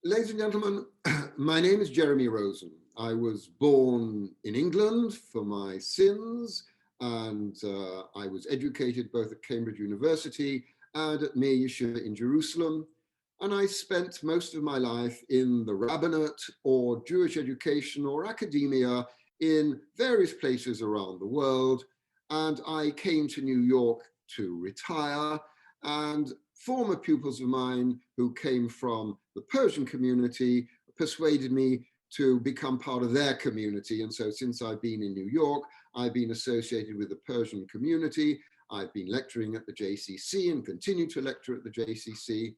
Ladies and gentlemen, my name is Jeremy Rosen. I was born in England for my sins, and I was educated both at Cambridge University and at Mir Yeshiva in Jerusalem. And I spent most of my life in the rabbinate or Jewish education or academia in various places around the world. And I came to New York to retire, and former pupils of mine who came from the Persian community persuaded me to become part of their community. And so since I've been in New York, I've been associated with the Persian community. I've been lecturing at the JCC and continue to lecture at the JCC.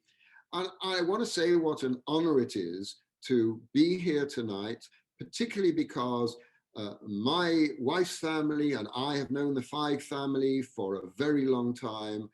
And I want to say what an honor it is to be here tonight, particularly because my wife's family and I have known the Feig family for a very long time.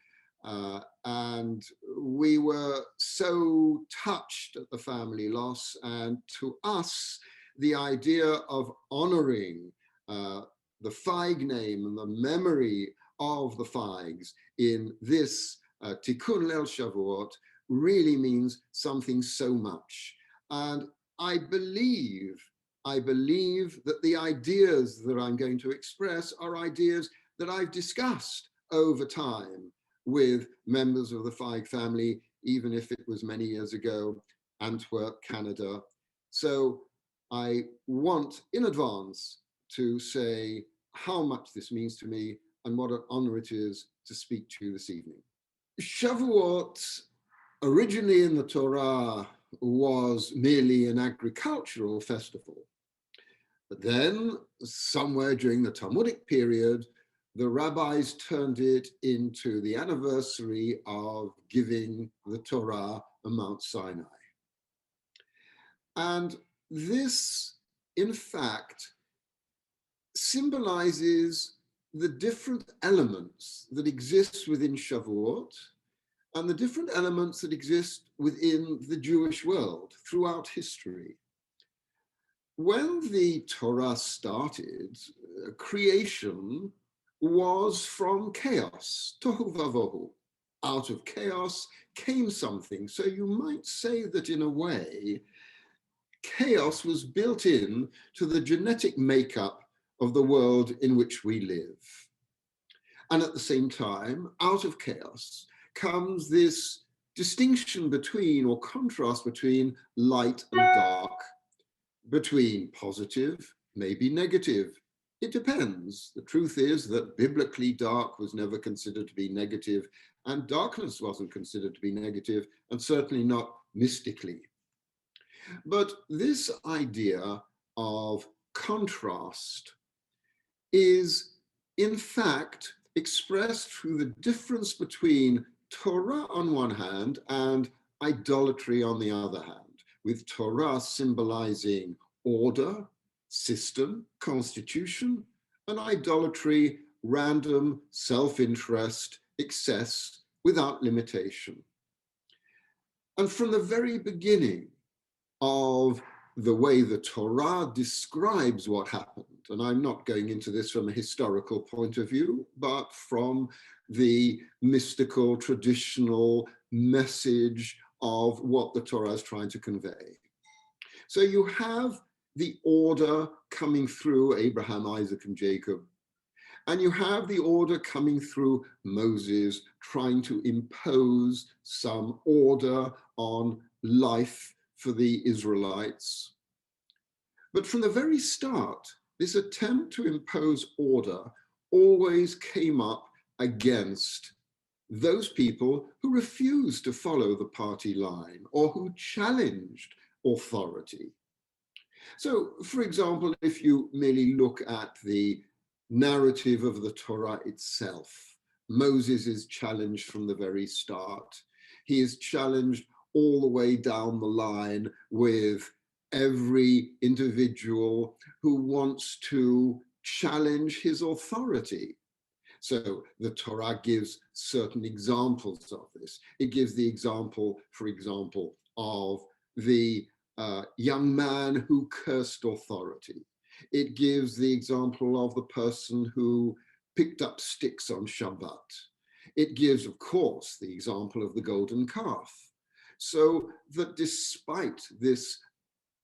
And we were so touched at the family loss. And to us, the idea of honoring the Feig name and the memory of the Feigs in this Tikkun Leil Shavuot really means something so much. And I believe that the ideas that I'm going to express are ideas that I've discussed over time with members of the Feig family, even if it was many years ago, Antwerp, Canada. So I want in advance to say how much this means to me and what an honor it is to speak to you this evening. Shavuot, originally in the Torah, was merely an agricultural festival. But then, somewhere during the Talmudic period, the rabbis turned it into the anniversary of giving the Torah on Mount Sinai. And this, in fact, symbolizes the different elements that exist within Shavuot and the different elements that exist within the Jewish world throughout history. When the Torah started, creation was from chaos, tohu vavohu. Out of chaos came something. So you might say that in a way, chaos was built in to the genetic makeup of the world in which we live. And at the same time, out of chaos comes this distinction between, or contrast between, light and dark, between positive, maybe negative. It depends. The truth is that biblically dark was never considered to be negative, and darkness wasn't considered to be negative, and certainly not mystically. But this idea of contrast is, in fact, expressed through the difference between Torah on one hand and idolatry on the other hand, with Torah symbolizing order, system, constitution, and idolatry, random, self-interest, excess, without limitation. And from the very beginning of the way the Torah describes what happened, and I'm not going into this from a historical point of view, but from the mystical, traditional message of what the Torah is trying to convey. So you have the order coming through Abraham, Isaac, and Jacob. And you have the order coming through Moses, trying to impose some order on life for the Israelites. But from the very start, this attempt to impose order always came up against those people who refused to follow the party line or who challenged authority. So, for example, if you merely look at the narrative of the Torah itself, Moses is challenged from the very start. He is challenged all the way down the line with every individual who wants to challenge his authority. So the Torah gives certain examples of this. It gives the example, for example, of the young man who cursed authority. It gives the example of the person who picked up sticks on Shabbat. It gives, of course, the example of the golden calf. So that despite this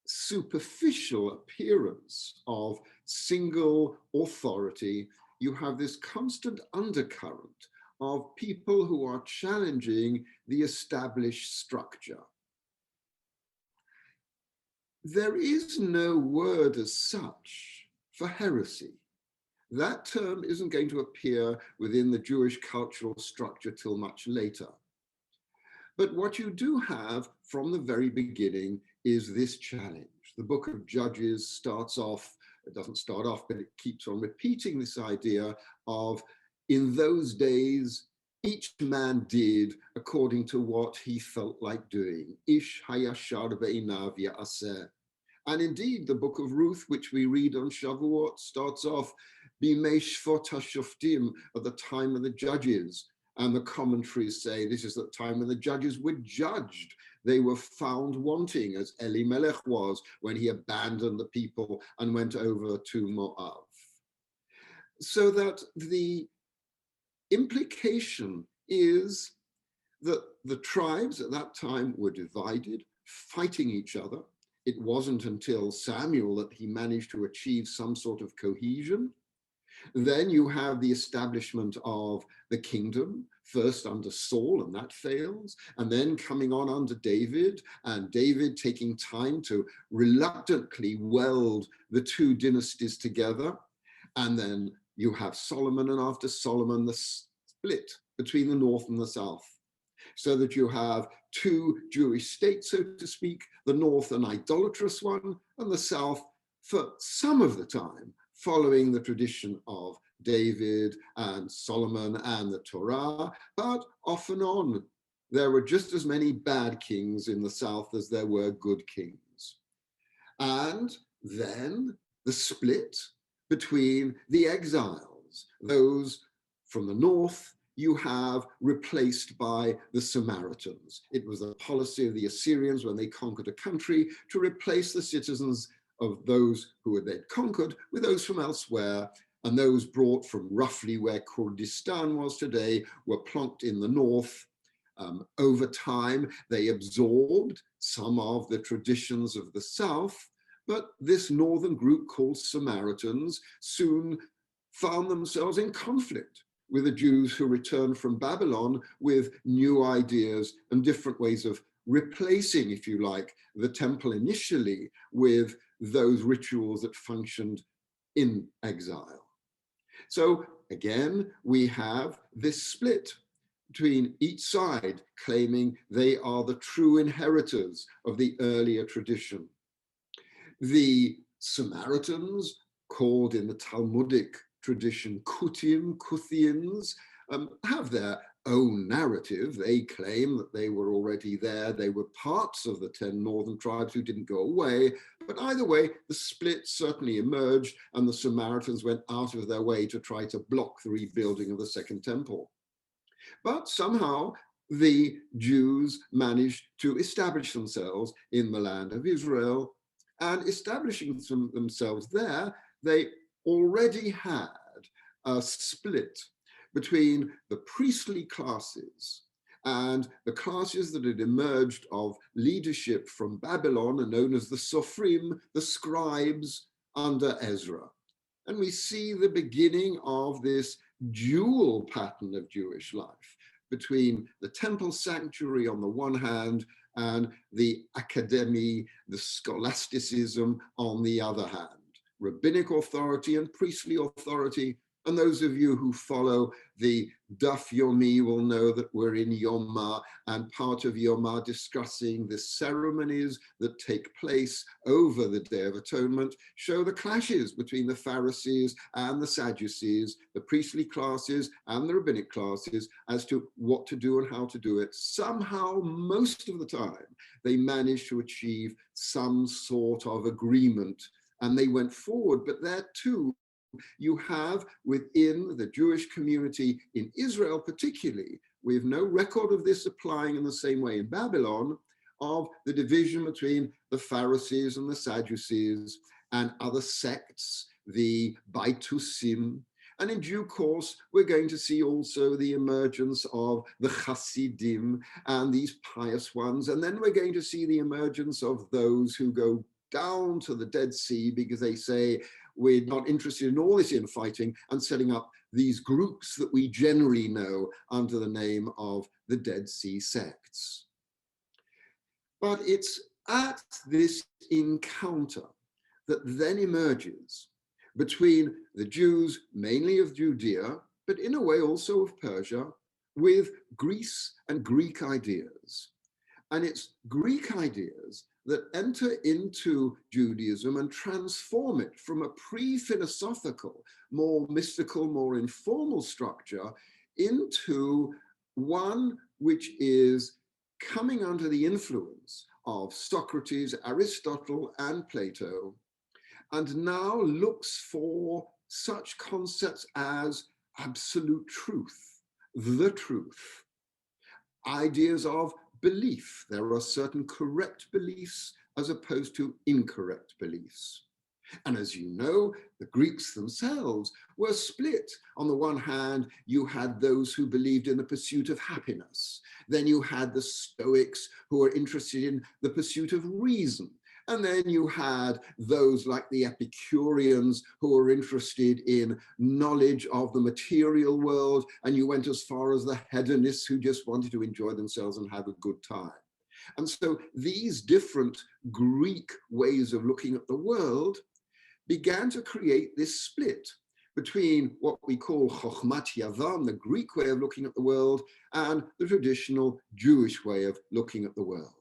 superficial appearance of single authority, you have this constant undercurrent of people who are challenging the established structure. There is no word as such for heresy. That term isn't going to appear within the Jewish cultural structure till much later. But what you do have from the very beginning is this challenge. The book of Judges starts off, it doesn't start off, but it keeps on repeating this idea of, in those days, each man did according to what he felt like doing. Ish hayashar ve'inav ya'aseh. And indeed, the book of Ruth, which we read on Shavuot, starts off, Bimei shvot hashoftim, at the time of the judges. And the commentaries say this is the time when the judges were judged. They were found wanting, as Elimelech was when he abandoned the people and went over to Moab. So that the implication is that the tribes at that time were divided, fighting each other. It wasn't until Samuel that he managed to achieve some sort of cohesion. Then you have the establishment of the kingdom, first under Saul, and that fails, and then coming on under David, and David taking time to reluctantly weld the two dynasties together. And then you have Solomon, and after Solomon, the split between the north and the south, so that you have two Jewish states, so to speak, the north an idolatrous one, and the south, for some of the time, following the tradition of David and Solomon and the Torah, but off and on. There were just as many bad kings in the south as there were good kings. And then the split between the exiles, those from the north you have replaced by the Samaritans. It was the policy of the Assyrians when they conquered a country to replace the citizens of those who had then conquered with those from elsewhere, and those brought from roughly where Kurdistan was today were plonked in the north. Over time, they absorbed some of the traditions of the south, but this northern group called Samaritans soon found themselves in conflict with the Jews who returned from Babylon with new ideas and different ways of replacing, if you like, the temple initially with those rituals that functioned in exile. So again, we have this split between each side claiming they are the true inheritors of the earlier tradition. The Samaritans, called in the Talmudic tradition Kuthians, have their own narrative. They claim that they were already there. They were parts of the 10 northern tribes who didn't go away. But either way, the split certainly emerged, and the Samaritans went out of their way to try to block the rebuilding of the Second Temple. But somehow the Jews managed to establish themselves in the land of Israel, and establishing themselves there, they already had a split between the priestly classes and the classes that had emerged of leadership from Babylon and known as the Sophrim, the scribes under Ezra. And we see the beginning of this dual pattern of Jewish life between the temple sanctuary on the one hand and the academy, the scholasticism on the other hand. Rabbinic authority and priestly authority. And those of you who follow the Daf Yomi will know that we're in Yoma, and part of Yoma discussing the ceremonies that take place over the Day of Atonement show the clashes between the Pharisees and the Sadducees, the priestly classes and the rabbinic classes, as to what to do and how to do it. Somehow, most of the time, they managed to achieve some sort of agreement, and they went forward. But there too, you have within the Jewish community in Israel particularly, we have no record of this applying in the same way in Babylon, of the division between the Pharisees and the Sadducees and other sects, the Baitusim, And in due course, we're going to see also the emergence of the Hasidim and these pious ones. And then we're going to see the emergence of those who go down to the Dead Sea because they say, we're not interested in all this infighting, and setting up these groups that we generally know under the name of the Dead Sea sects. But it's at this encounter that then emerges between the Jews, mainly of Judea, but in a way also of Persia, with Greece and Greek ideas. And it's Greek ideas that enter into Judaism and transform it from a pre-philosophical, more mystical, more informal structure into one which is coming under the influence of Socrates, Aristotle, and Plato, and now looks for such concepts as absolute truth, the truth, ideas of belief. There are certain correct beliefs as opposed to incorrect beliefs. And as you know, the Greeks themselves were split. On the one hand, you had those who believed in the pursuit of happiness. Then you had the Stoics who were interested in the pursuit of reason. And then you had those like the Epicureans who were interested in knowledge of the material world. And you went as far as the hedonists who just wanted to enjoy themselves and have a good time. And so these different Greek ways of looking at the world began to create this split between what we call Chochmat Yavam, the Greek way of looking at the world, and the traditional Jewish way of looking at the world.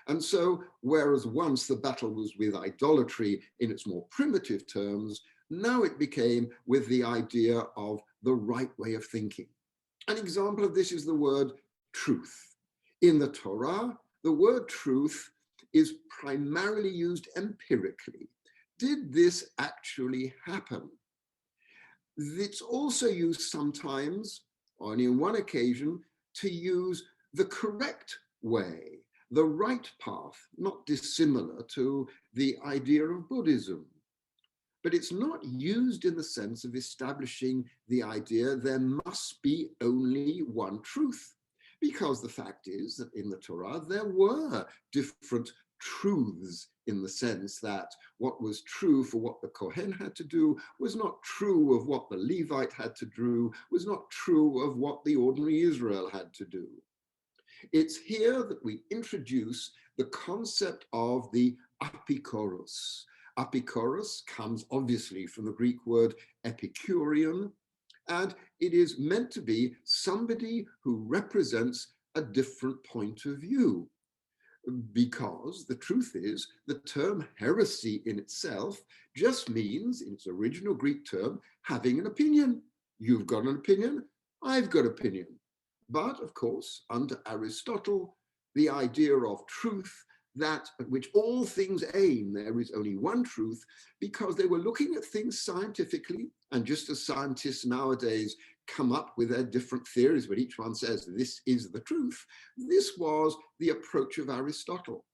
And so, whereas once the battle was with idolatry in its more primitive terms, now it became with the idea of the right way of thinking. An example of this is the word truth. In the Torah, the word truth is primarily used empirically. Did this actually happen? It's also used sometimes, only on one occasion, to use the correct way, the right path, not dissimilar to the idea of Buddhism. But it's not used in the sense of establishing the idea there must be only one truth. Because the fact is that in the Torah, there were different truths in the sense that what was true for what the Kohen had to do was not true of what the Levite had to do, was not true of what the ordinary Israel had to do. It's here that we introduce the concept of the Epicorus. Epicorus comes obviously from the Greek word Epicurean, and it is meant to be somebody who represents a different point of view. Because the truth is, the term heresy in itself just means, in its original Greek term, having an opinion. You've got an opinion, I've got an opinion. But of course, under Aristotle, the idea of truth, that at which all things aim, there is only one truth, because they were looking at things scientifically, and just as scientists nowadays come up with their different theories, but each one says this is the truth, this was the approach of Aristotle.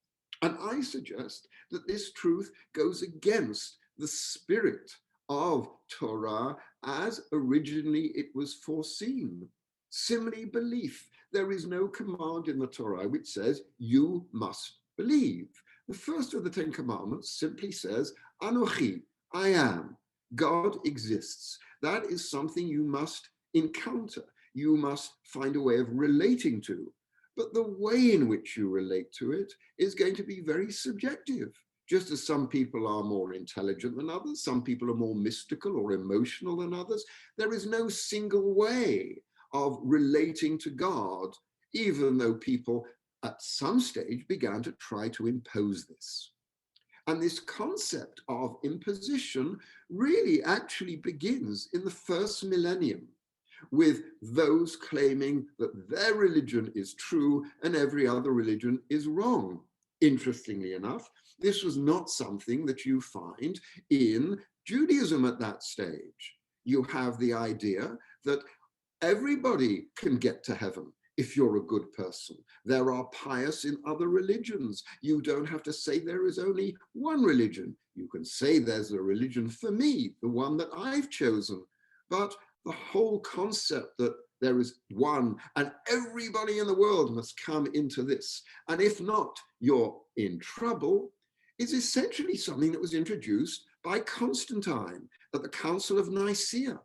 And I suggest that this truth goes against the spirit of Torah as originally it was foreseen. Simile belief. There is no command in the Torah which says you must believe. The first of the 10 commandments simply says, Anochi, I am. God exists. That is something you must encounter. You must find a way of relating to. But the way in which you relate to it is going to be very subjective. Just as some people are more intelligent than others, some people are more mystical or emotional than others, there is no single way of relating to God, even though people at some stage began to try to impose this. And this concept of imposition really actually begins in the first millennium, with those claiming that their religion is true and every other religion is wrong. Interestingly enough, this was not something that you find in Judaism at that stage. You have the idea that everybody can get to heaven if you're a good person. There are pious in other religions. You don't have to say there is only one religion. You can say there's a religion for me, the one that I've chosen. but the whole concept that there is one and everybody in the world must come into this, and if not, you're in trouble, is essentially something that was introduced by Constantine at the Council of Nicaea,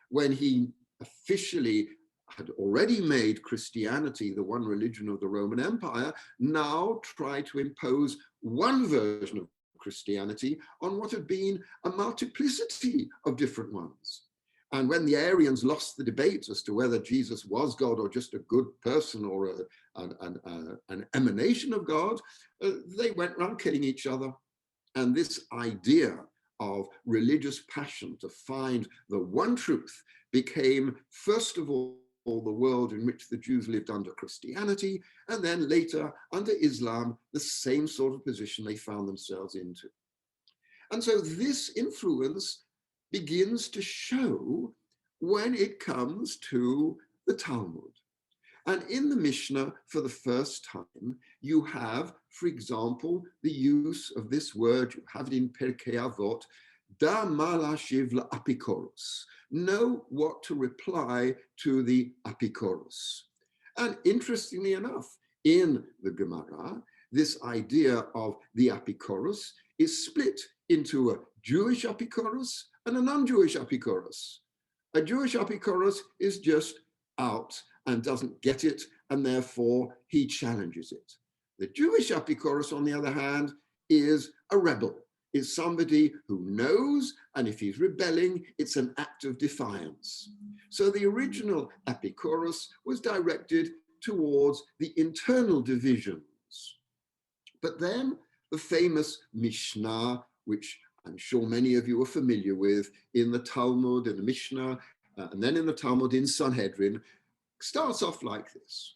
when he officially had already made Christianity the one religion of the Roman Empire, now tried to impose one version of Christianity on what had been a multiplicity of different ones. And when the Arians lost the debate as to whether Jesus was God or just a good person or an emanation of God, they went around killing each other. And this idea of religious passion to find the one truth became, first of all, the world in which the Jews lived under Christianity, and then later under Islam, the same sort of position they found themselves into. And so this influence begins to show when it comes to the Talmud. And in the Mishnah, for the first time, you have, for example, the use of this word, you have it in Pirkei Avot, da ma lashiv la'Epicorus. Know what to reply to the Epicorus. And interestingly enough, in the Gemara, this idea of the Epicorus is split into a Jewish Epicorus and a non-Jewish Epicorus. A Jewish Epicorus is just out and doesn't get it, and therefore he challenges it. The Jewish Epicorus, on the other hand, is a rebel, is somebody who knows, and if he's rebelling, it's an act of defiance. So the original Epicorus was directed towards the internal divisions. But then the famous Mishnah, which I'm sure many of you are familiar with, in the Talmud, in the Mishnah, and then in the Talmud in Sanhedrin, starts off like this.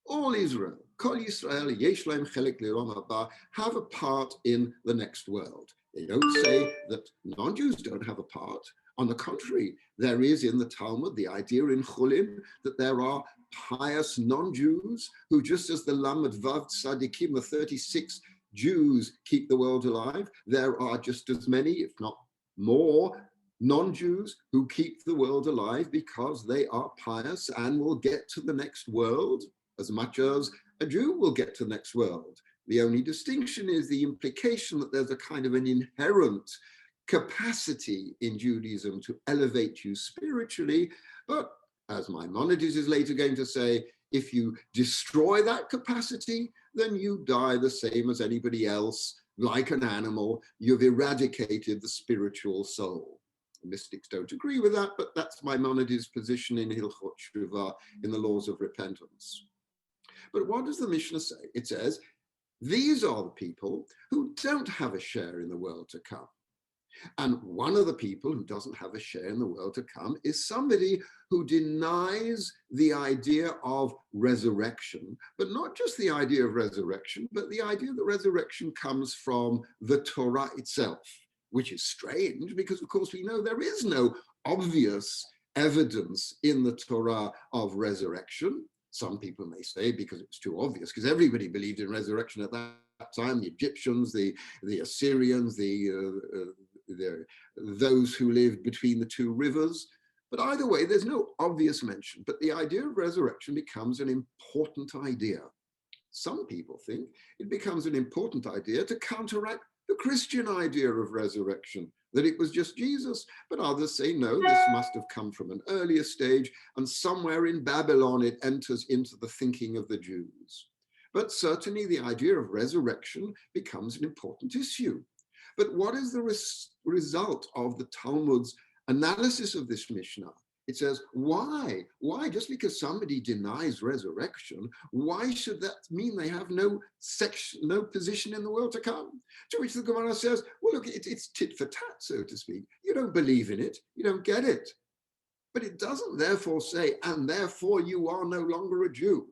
All Israel, Kol Yisrael, Yesh Lahem Chelek L'Olam Haba, have a part in the next world. They don't say that non-Jews don't have a part. On the contrary, there is in the Talmud the idea in Chulin that there are pious non-Jews who, just as the Lamed Vav Tzadikim, the 36 Jews keep the world alive, there are just as many, if not more, non-Jews who keep the world alive because they are pious and will get to the next world as much as a Jew will get to the next world. The only distinction is the implication that there's a kind of an inherent capacity in Judaism to elevate you spiritually. But as Maimonides is later going to say, if you destroy that capacity, then you die the same as anybody else, like an animal. You've eradicated the spiritual soul. The mystics don't agree with that, but that's Maimonides' position in Hilchot Shuvah, in the laws of repentance. But what does the Mishnah say? It says, these are the people who don't have a share in the world to come. And one of the people who doesn't have a share in the world to come is somebody who denies the idea of resurrection, but not just the idea of resurrection, but the idea that resurrection comes from the Torah itself, which is strange because, of course, we know there is no obvious evidence in the Torah of resurrection. Some people may say because it's too obvious, because everybody believed in resurrection at that time, the Egyptians, the Assyrians, those who lived between the two rivers. But either way, there's no obvious mention. But the idea of resurrection becomes an important idea. Some people think it becomes an important idea to counteract the Christian idea of resurrection, that it was just Jesus. But others say, no, this must have come from an earlier stage, and somewhere in Babylon it enters into the thinking of the Jews. But certainly the idea of resurrection becomes an important issue. But what is the result of the Talmud's analysis of this Mishnah? It says, why? Why? Just because somebody denies resurrection, why should that mean they have no position in the world to come? To which the Gemara says, well, look, it's tit for tat, so to speak. You don't believe in it, you don't get it. But it doesn't therefore say, and therefore you are no longer a Jew.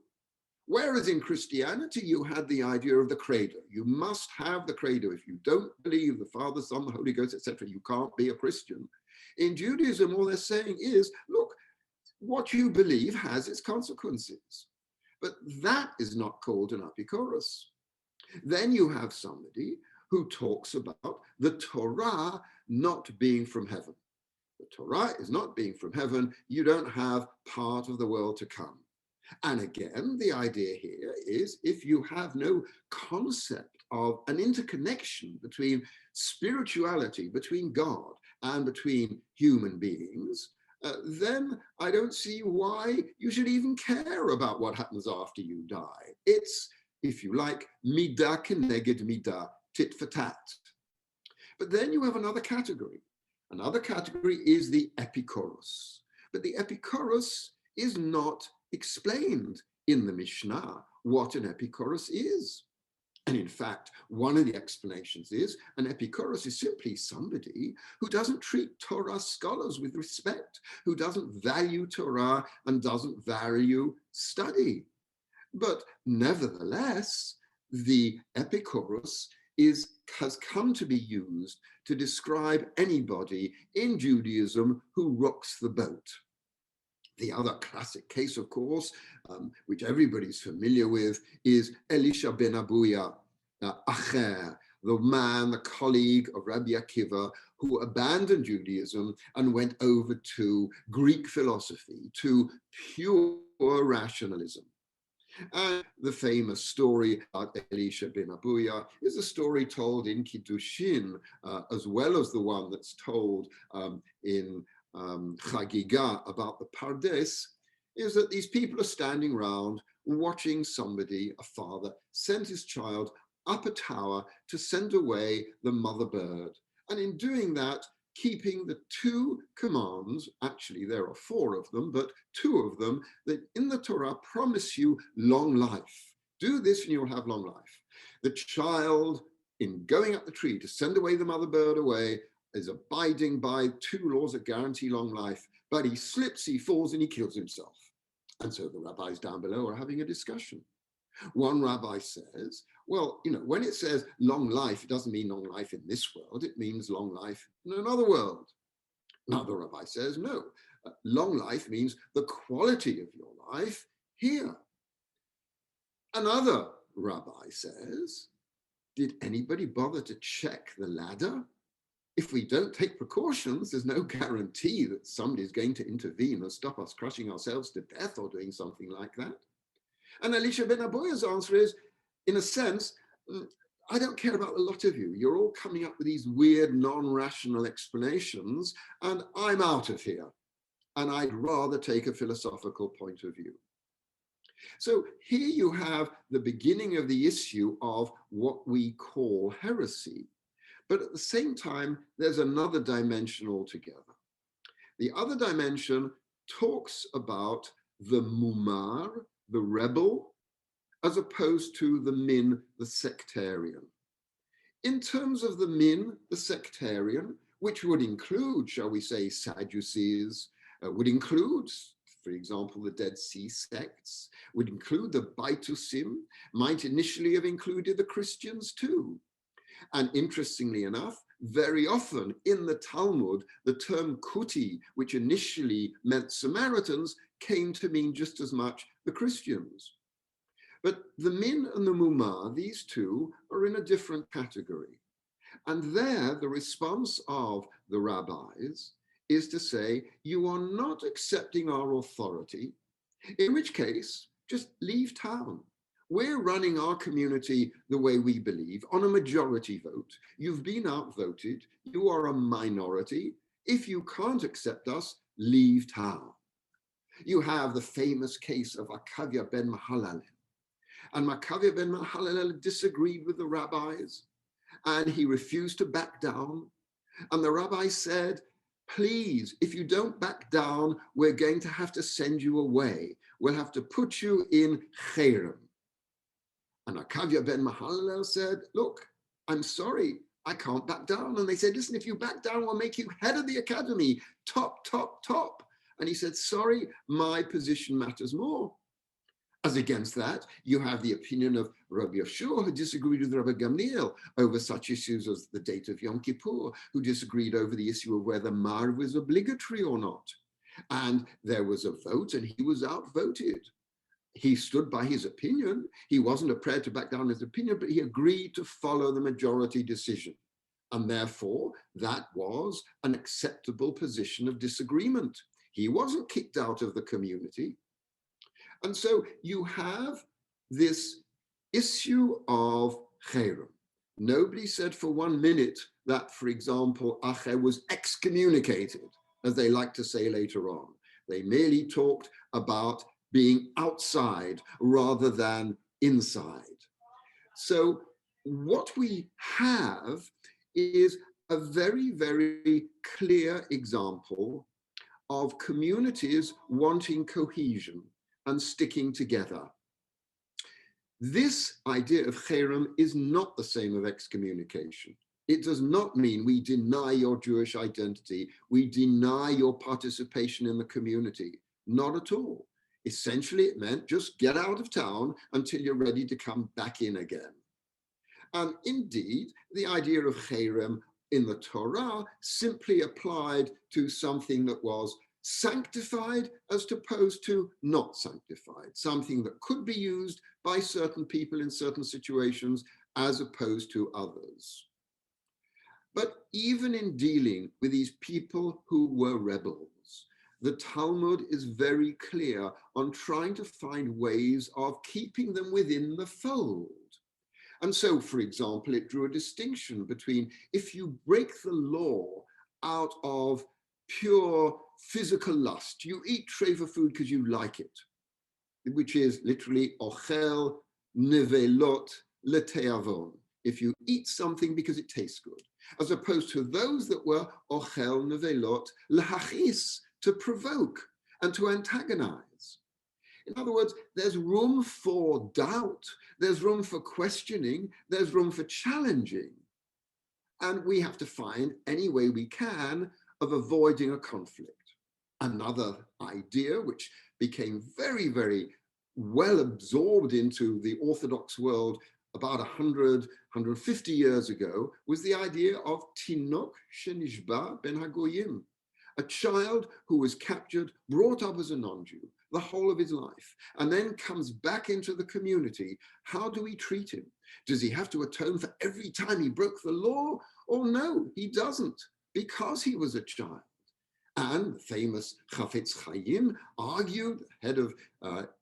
Whereas in Christianity, you had the idea of the credo. You must have the credo. If you don't believe the Father, Son, the Holy Ghost, etc., you can't be a Christian. In Judaism, all they're saying is, look, what you believe has its consequences. But that is not called an Epicorus. Then you have somebody who talks about the Torah not being from heaven. The Torah is not being from heaven. You don't have part of the world to come. And again, the idea here is if you have no concept of an interconnection between spirituality, between God and between human beings, then I don't see why you should even care about what happens after you die. It's, if you like, midah keneged midah, tit for tat. But then you have another category. Another category is the Epicorus. But the Epicorus is not explained in the Mishnah what an Epicorus is. And in fact, one of the explanations is an Epicorus is simply somebody who doesn't treat Torah scholars with respect, who doesn't value Torah and doesn't value study. But nevertheless, the Epicorus has come to be used to describe anybody in Judaism who rocks the boat. The other classic case, of course, which everybody's familiar with, is Elisha ben Abuya, Acher, the man, the colleague of Rabbi Akiva, who abandoned Judaism and went over to Greek philosophy, to pure rationalism. And the famous story about Elisha ben Abuya is a story told in Kiddushin, as well as the one that's told in Chagiga about the Pardes, is that these people are standing around watching somebody, a father, send his child up a tower to send away the mother bird. And in doing that, keeping the two commands, actually there are four of them, but two of them that in the Torah promise you long life. Do this and you'll have long life. The child, in going up the tree to send away the mother bird away, is abiding by two laws that guarantee long life, but he slips, he falls, and he kills himself. And so the rabbis down below are having a discussion. One rabbi says, well, when it says long life, it doesn't mean long life in this world, it means long life in another world. Another rabbi says, no, long life means the quality of your life here. Another rabbi says, did anybody bother to check the ladder? If we don't take precautions, there's no guarantee that somebody's going to intervene and stop us crushing ourselves to death or doing something like that. And Elisha ben Abuya's answer is, in a sense, I don't care about a lot of you. You're all coming up with these weird, non-rational explanations, and I'm out of here. And I'd rather take a philosophical point of view. So here you have the beginning of the issue of what we call heresy. But at the same time, there's another dimension altogether. The other dimension talks about the mumar, the rebel, as opposed to the min, the sectarian. In terms of the min, the sectarian, which would include, shall we say, Sadducees, would include, for example, the Dead Sea sects, would include the Baitusim, might initially have included the Christians too. And interestingly enough, very often in the Talmud, the term Kuti, which initially meant Samaritans, came to mean just as much the Christians. But the min and the mumar, these two, are in a different category. And there, the response of the rabbis is to say, you are not accepting our authority, in which case, just leave town. We're running our community the way we believe, on a majority vote. You've been outvoted. You are a minority. If you can't accept us, leave town. You have the famous case of Akavya ben Mahalalel. And Makavya ben Mahalalel disagreed with the rabbis, and he refused to back down. And the rabbi said, please, if you don't back down, we're going to have to send you away. We'll have to put you in cherem. And Akavya ben Mahalalel said, look, I'm sorry, I can't back down. And they said, listen, if you back down, we'll make you head of the academy, top, top, top. And he said, sorry, my position matters more. As against that, you have the opinion of Rabbi Yeshua, who disagreed with Rabbi Gamliel over such issues as the date of Yom Kippur, who disagreed over the issue of whether Marv was obligatory or not. And there was a vote, and he was outvoted. He stood by his opinion. He wasn't prepared to back down his opinion, but he agreed to follow the majority decision. And therefore, that was an acceptable position of disagreement. He wasn't kicked out of the community. And so you have this issue of cherem. Nobody said for 1 minute that, for example, Acher was excommunicated, as they like to say later on. They merely talked about being outside rather than inside. So what we have is a very, very clear example of communities wanting cohesion and sticking together. This idea of cherem is not the same of excommunication. It does not mean we deny your Jewish identity, we deny your participation in the community. Not at all. Essentially, it meant just get out of town until you're ready to come back in again. And indeed, the idea of cherem in the Torah simply applied to something that was sanctified as opposed to not sanctified, something that could be used by certain people in certain situations as opposed to others. But even in dealing with these people who were rebels, the Talmud is very clear on trying to find ways of keeping them within the fold. And so, for example, it drew a distinction between if you break the law out of pure physical lust, you eat trefa food because you like it, which is literally ochel nevelot leteavon, if you eat something because it tastes good, as opposed to those that were ochel nevelot lehachis, to provoke and to antagonize. In other words, there's room for doubt, there's room for questioning, there's room for challenging. And we have to find any way we can of avoiding a conflict. Another idea which became very, very well absorbed into the Orthodox world about 100, 150 years ago was the idea of Tinok Shenishba Ben Hagoyim, a child who was captured, brought up as a non-Jew the whole of his life, and then comes back into the community. How do we treat him? Does he have to atone for every time he broke the law? Or no, he doesn't, because he was a child. And the famous Chafetz Chaim argued, head of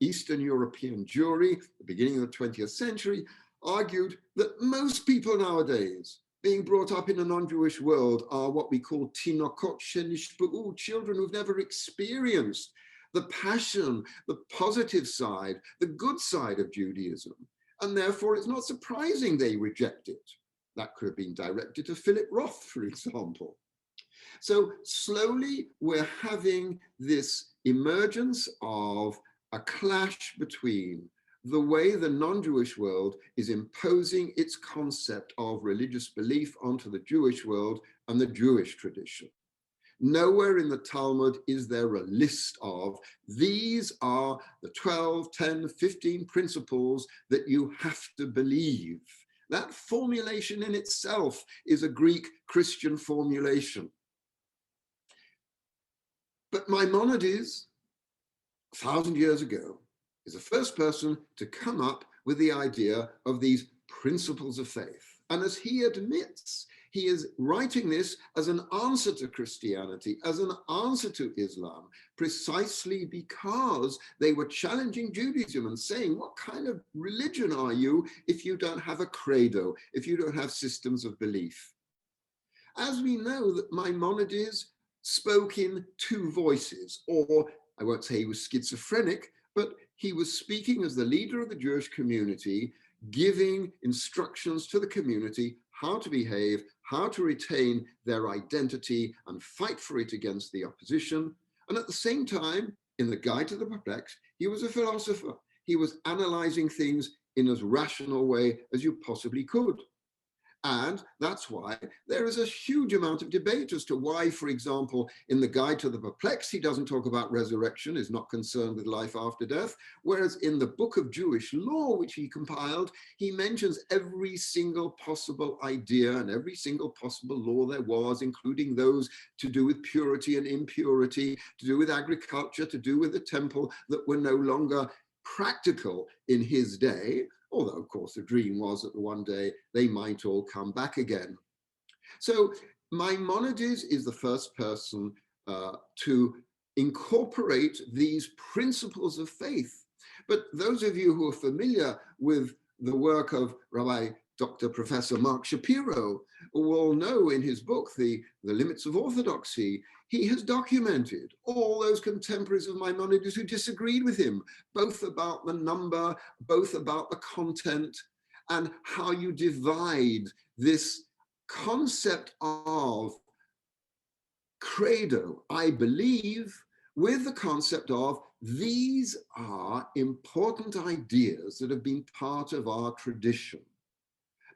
Eastern European Jewry, the beginning of the 20th century, argued that most people nowadays being brought up in a non-Jewish world are what we call tinokot shenishba'u, children who've never experienced the passion, the positive side, the good side of Judaism. And therefore, it's not surprising they reject it. That could have been directed to Philip Roth, for example. So slowly, we're having this emergence of a clash between the way the non-Jewish world is imposing its concept of religious belief onto the Jewish world and the Jewish tradition. Nowhere in the Talmud is there a list of these are the 12, 10, 15 principles that you have to believe. That formulation in itself is a Greek Christian formulation. But Maimonides, 1,000 years ago, is the first person to come up with the idea of these principles of faith. And as he admits, he is writing this as an answer to Christianity, as an answer to Islam, precisely because they were challenging Judaism and saying, what kind of religion are you if you don't have a credo, if you don't have systems of belief? As we know that Maimonides spoke in two voices, or I won't say he was schizophrenic, but he was speaking as the leader of the Jewish community, giving instructions to the community how to behave, how to retain their identity and fight for it against the opposition. And at the same time, in the Guide to the Perplexed, he was a philosopher. He was analyzing things in as rational way as you possibly could. And that's why there is a huge amount of debate as to why, for example, in the Guide to the Perplexed, he doesn't talk about resurrection, is not concerned with life after death, whereas in the Book of Jewish Law, which he compiled, he mentions every single possible idea and every single possible law there was, including those to do with purity and impurity, to do with agriculture, to do with the temple, that were no longer practical in his day. Although, of course, the dream was that one day they might all come back again. So Maimonides is the first person to incorporate these principles of faith. But those of you who are familiar with the work of Rabbi Dr. Professor Mark Shapiro will know in his book, The Limits of Orthodoxy, he has documented all those contemporaries of Maimonides who disagreed with him, both about the number, both about the content, and how you divide this concept of credo, I believe, with the concept of these are important ideas that have been part of our tradition.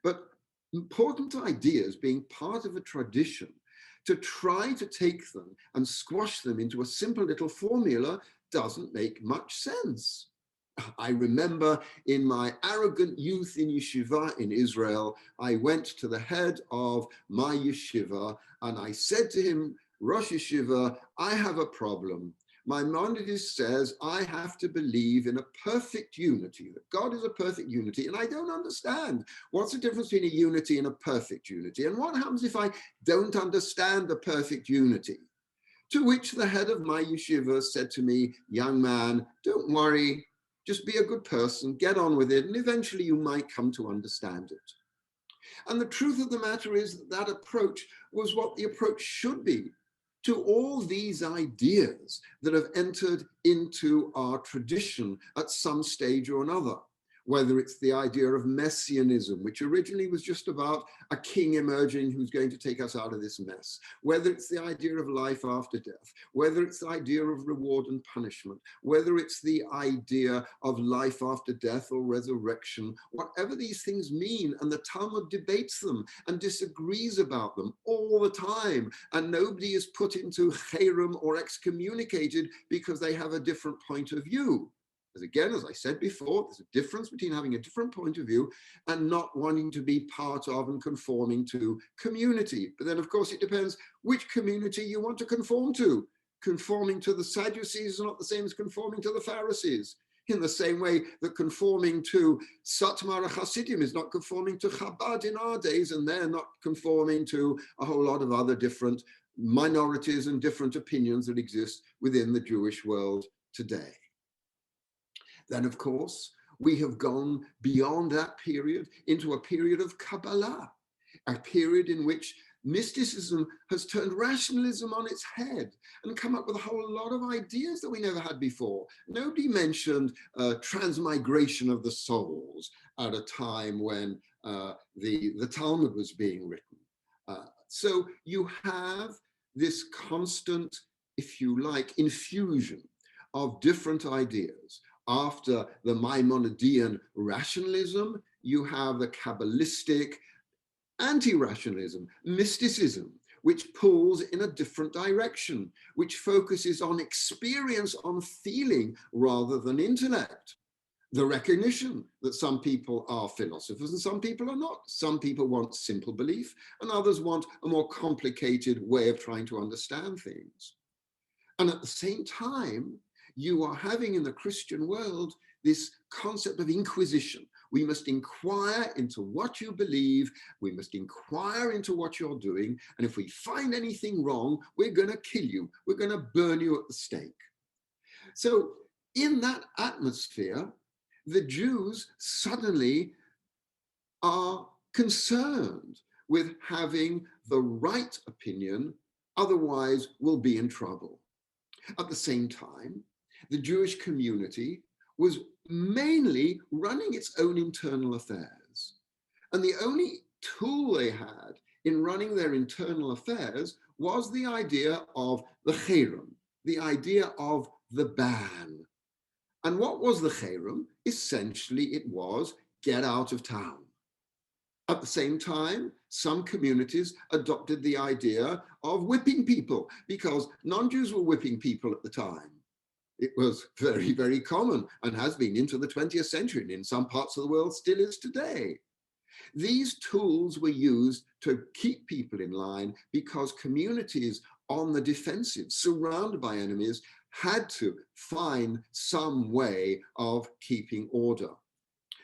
But important ideas being part of a tradition, to try to take them and squash them into a simple little formula doesn't make much sense. I remember in my arrogant youth in yeshiva in Israel, I went to the head of my yeshiva and I said to him, Rosh Yeshiva, I have a problem. Maimonides says I have to believe in a perfect unity, that God is a perfect unity, and I don't understand. What's the difference between a unity and a perfect unity? And what happens if I don't understand the perfect unity? To which the head of my yeshiva said to me, young man, don't worry, just be a good person, get on with it, and eventually you might come to understand it. And the truth of the matter is that that approach was what the approach should be to all these ideas that have entered into our tradition at some stage or another. Whether it's the idea of messianism, which originally was just about a king emerging who's going to take us out of this mess, whether it's the idea of life after death, whether it's the idea of reward and punishment, whether it's the idea of life after death or resurrection, whatever these things mean, and the Talmud debates them and disagrees about them all the time, and nobody is put into cherem or excommunicated because they have a different point of view. As again, as I said before, there's a difference between having a different point of view and not wanting to be part of and conforming to community. But then, of course, it depends which community you want to conform to. Conforming to the Sadducees is not the same as conforming to the Pharisees. In the same way that conforming to Satmar Hasidim is not conforming to Chabad in our days, and they're not conforming to a whole lot of other different minorities and different opinions that exist within the Jewish world today. Then, of course, we have gone beyond that period into a period of Kabbalah, a period in which mysticism has turned rationalism on its head and come up with a whole lot of ideas that we never had before. Nobody mentioned transmigration of the souls at a time when the Talmud was being written. So you have this constant, if you like, infusion of different ideas. After the Maimonidean rationalism, you have the Kabbalistic anti-rationalism, mysticism, which pulls in a different direction, which focuses on experience, on feeling, rather than intellect. The recognition that some people are philosophers and some people are not. Some people want simple belief and others want a more complicated way of trying to understand things. And at the same time, you are having in the Christian world this concept of inquisition. We must inquire into what you believe. We must inquire into what you're doing. And if we find anything wrong, we're going to kill you. We're going to burn you at the stake. So in that atmosphere, the Jews suddenly are concerned with having the right opinion, otherwise we'll be in trouble. At the same time, the Jewish community was mainly running its own internal affairs. And the only tool they had in running their internal affairs was the idea of the cherem, the idea of the ban. And what was the cherem? Essentially, it was get out of town. At the same time, some communities adopted the idea of whipping people because non-Jews were whipping people at the time. It was very, very common and has been into the 20th century, and in some parts of the world still is today. These tools were used to keep people in line because communities on the defensive, surrounded by enemies, had to find some way of keeping order.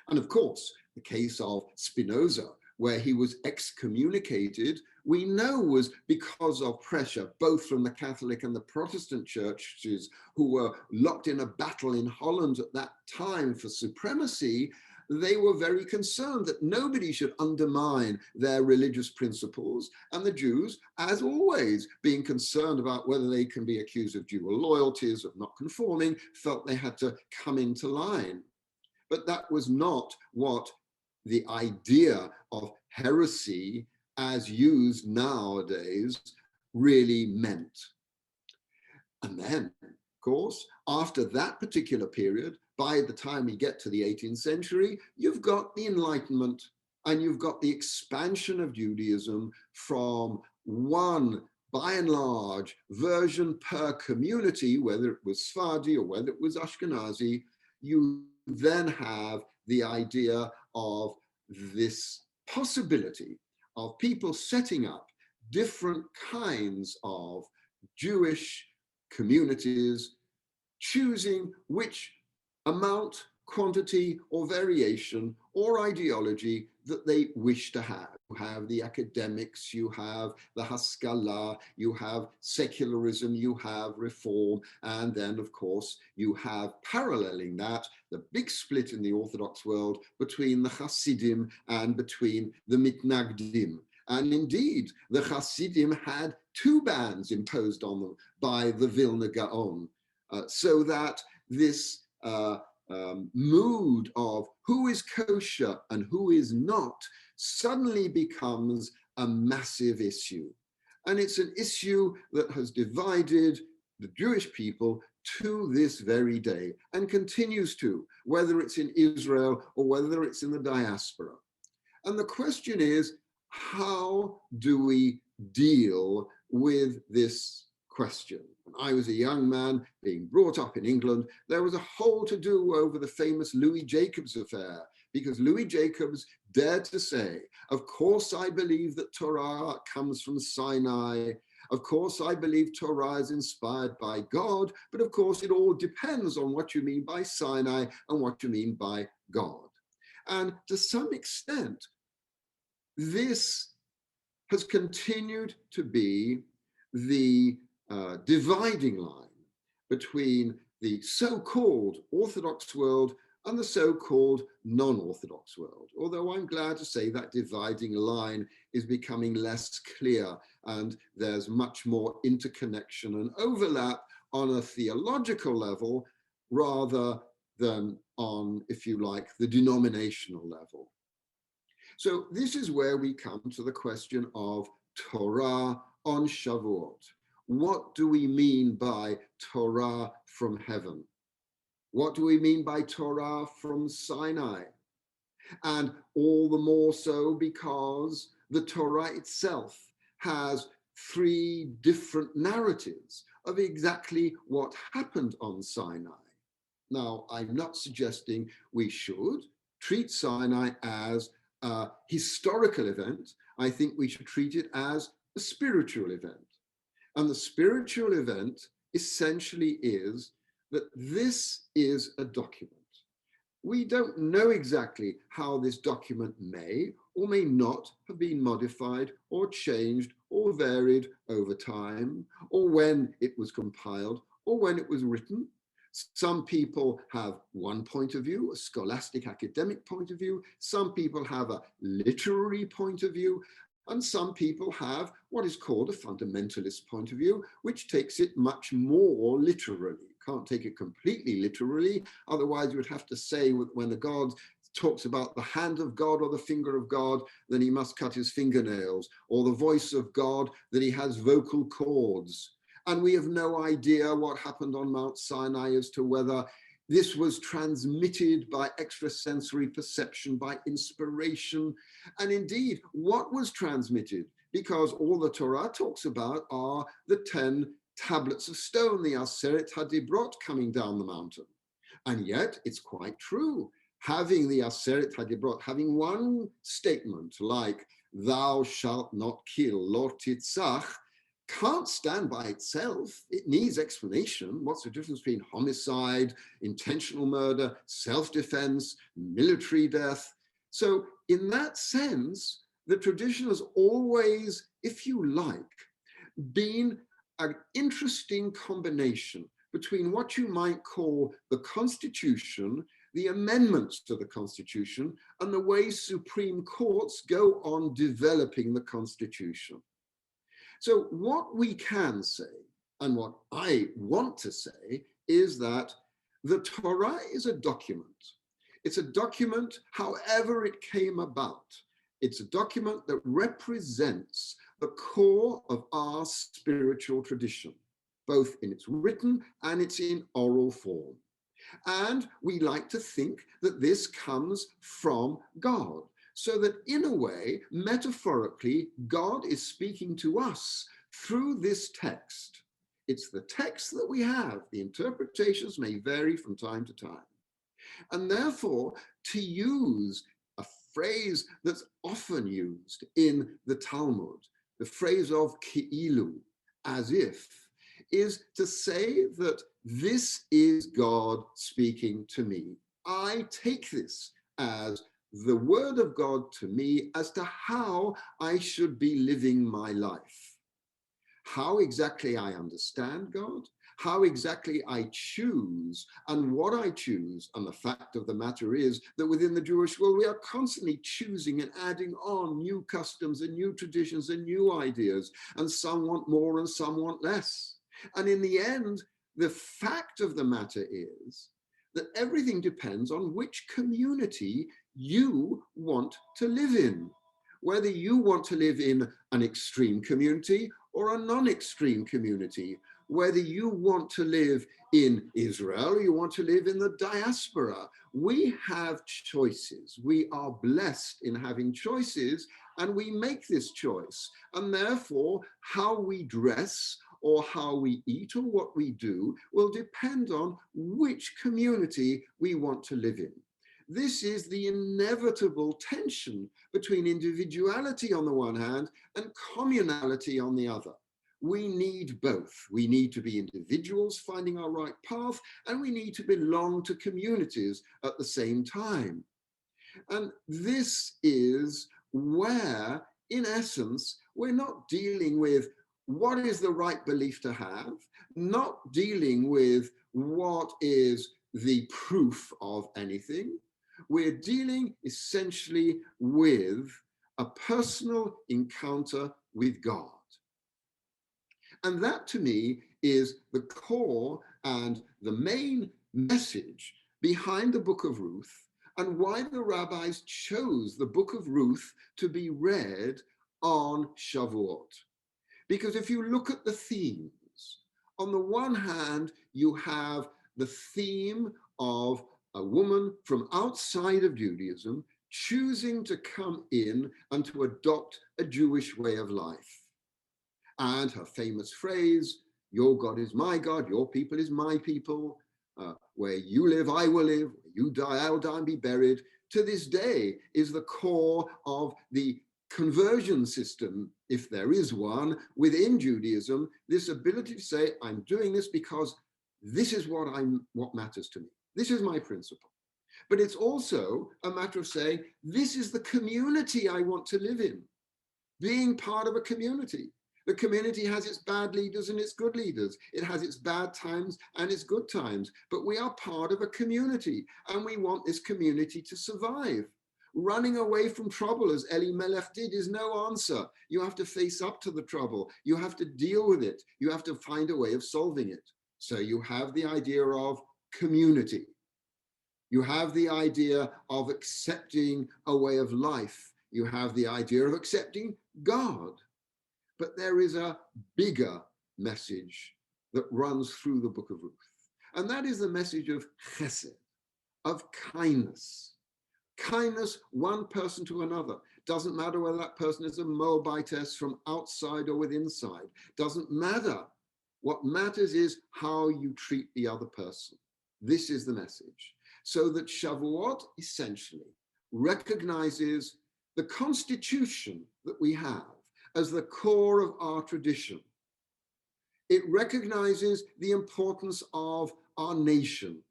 And of course, the case of Spinoza, where he was excommunicated, we know was because of pressure, both from the Catholic and the Protestant churches, who were locked in a battle in Holland at that time for supremacy. They were very concerned that nobody should undermine their religious principles, and the Jews, as always, being concerned about whether they can be accused of dual loyalties, of not conforming, felt they had to come into line. But that was not what the idea of heresy, as used nowadays, really meant. And then, of course, after that particular period, by the time we get to the 18th century, you've got the Enlightenment and you've got the expansion of Judaism from one, by and large, version per community, whether it was Sephardi or whether it was Ashkenazi. You then have the idea of this possibility of people setting up different kinds of Jewish communities, choosing which amount, quantity, or variation, or ideology that they wish to have. You have the academics, you have the Haskalah, you have secularism, you have reform, and then, of course, you have, paralleling that, the big split in the Orthodox world between the Hasidim and between the Mitnagdim. And indeed, the Hasidim had two bans imposed on them by the Vilna Gaon, so that this mood of who is kosher and who is not suddenly becomes a massive issue. And it's an issue that has divided the Jewish people to this very day and continues to, whether it's in Israel or whether it's in the diaspora. And the question is, how do we deal with this question? When I was a young man being brought up in England, there was a whole to-do over the famous Louis Jacobs affair, because Louis Jacobs dared to say, of course I believe that Torah comes from Sinai, of course I believe Torah is inspired by God, but of course it all depends on what you mean by Sinai and what you mean by God. And to some extent, this has continued to be the dividing line between the so-called Orthodox world and the so-called non-Orthodox world. Although I'm glad to say that dividing line is becoming less clear and there's much more interconnection and overlap on a theological level rather than on, if you like, the denominational level. So this is where we come to the question of Torah on Shavuot. What do we mean by Torah from heaven? What do we mean by Torah from Sinai? And all the more so because the Torah itself has three different narratives of exactly what happened on Sinai. Now, I'm not suggesting we should treat Sinai as a historical event. I think we should treat it as a spiritual event. And the spiritual event essentially is that this is a document. We don't know exactly how this document may or may not have been modified or changed or varied over time, or when it was compiled or when it was written. Some people have one point of view, a scholastic academic point of view. Some people have a literary point of view. And some people have what is called a fundamentalist point of view, which takes it much more literally. Can't take it completely literally. Otherwise, you would have to say when the God talks about the hand of God or the finger of God, then he must cut his fingernails, or the voice of God, that he has vocal cords. And we have no idea what happened on Mount Sinai as to whether this was transmitted by extrasensory perception, by inspiration, and indeed, what was transmitted? Because all the Torah talks about are the 10 tablets of stone, the Aseret HaDibrot coming down the mountain. And yet, it's quite true. Having the Aseret HaDibrot, having one statement like, thou shalt not kill, lo titzach, can't stand by itself. It needs explanation. What's the difference between homicide, intentional murder, self-defense, military death? So in that sense, the tradition has always, if you like, been an interesting combination between what you might call the Constitution, the amendments to the Constitution, and the way Supreme Courts go on developing the Constitution. So what we can say, and what I want to say, is that the Torah is a document. It's a document, however it came about. It's a document that represents the core of our spiritual tradition, both in its written and its in oral form. And we like to think that this comes from God, so that in a way, metaphorically, God is speaking to us through this text. It's the text that we have. The interpretations may vary from time to time. And therefore, to use a phrase that's often used in the Talmud, the phrase of ki'ilu, as if, is to say that this is God speaking to me. I take this as the word of God to me as to how I should be living my life. How exactly I understand God, how exactly I choose, and what I choose. And the fact of the matter is that within the Jewish world, we are constantly choosing and adding on new customs and new traditions and new ideas, and some want more and some want less. And in the end, the fact of the matter is that everything depends on which community you want to live in. Whether you want to live in an extreme community or a non-extreme community, whether you want to live in Israel or you want to live in the diaspora, we have choices. We are blessed in having choices, and we make this choice. And therefore, how we dress or how we eat or what we do will depend on which community we want to live in. This is the inevitable tension between individuality on the one hand and communality on the other. We need both. We need to be individuals finding our right path, and we need to belong to communities at the same time. And this is where, in essence, we're not dealing with what is the right belief to have, not dealing with what is the proof of anything. We're dealing essentially with a personal encounter with God. And that, to me, is the core and the main message behind the book of Ruth, and why the rabbis chose the book of Ruth to be read on Shavuot. Because if you look at the themes, on the one hand, you have the theme of a woman from outside of Judaism choosing to come in and to adopt a Jewish way of life. And her famous phrase, your God is my God, your people is my people, where you live, I will live, where you die, I'll die and be buried, to this day is the core of the conversion system, if there is one, within Judaism, this ability to say, I'm doing this because this is what matters to me. This is my principle. But it's also a matter of saying, this is the community I want to live in, being part of a community. The community has its bad leaders and its good leaders. It has its bad times and its good times, but we are part of a community, and we want this community to survive. Running away from trouble, as Elimelech did, is no answer. You have to face up to the trouble. You have to deal with it. You have to find a way of solving it. So you have the idea of community. You have the idea of accepting a way of life. You have the idea of accepting God. But there is a bigger message that runs through the book of Ruth. And that is the message of chesed, of kindness. Kindness, one person to another. Doesn't matter whether that person is a Moabitess from outside or within inside. Doesn't matter. What matters is how you treat the other person. This is the message. So that Shavuot essentially recognizes the constitution that we have as the core of our tradition. It recognizes the importance of our nation,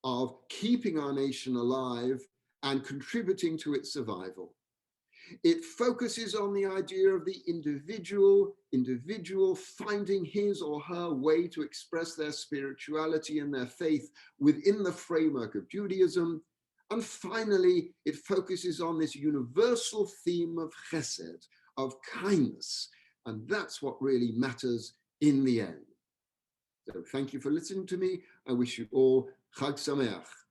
of keeping our nation alive and contributing to its survival. It focuses on the idea of the individual finding his or her way to express their spirituality and their faith within the framework of Judaism. And finally, it focuses on this universal theme of chesed, of kindness. And that's what really matters in the end. So thank you for listening to me. I wish you all Chag Sameach.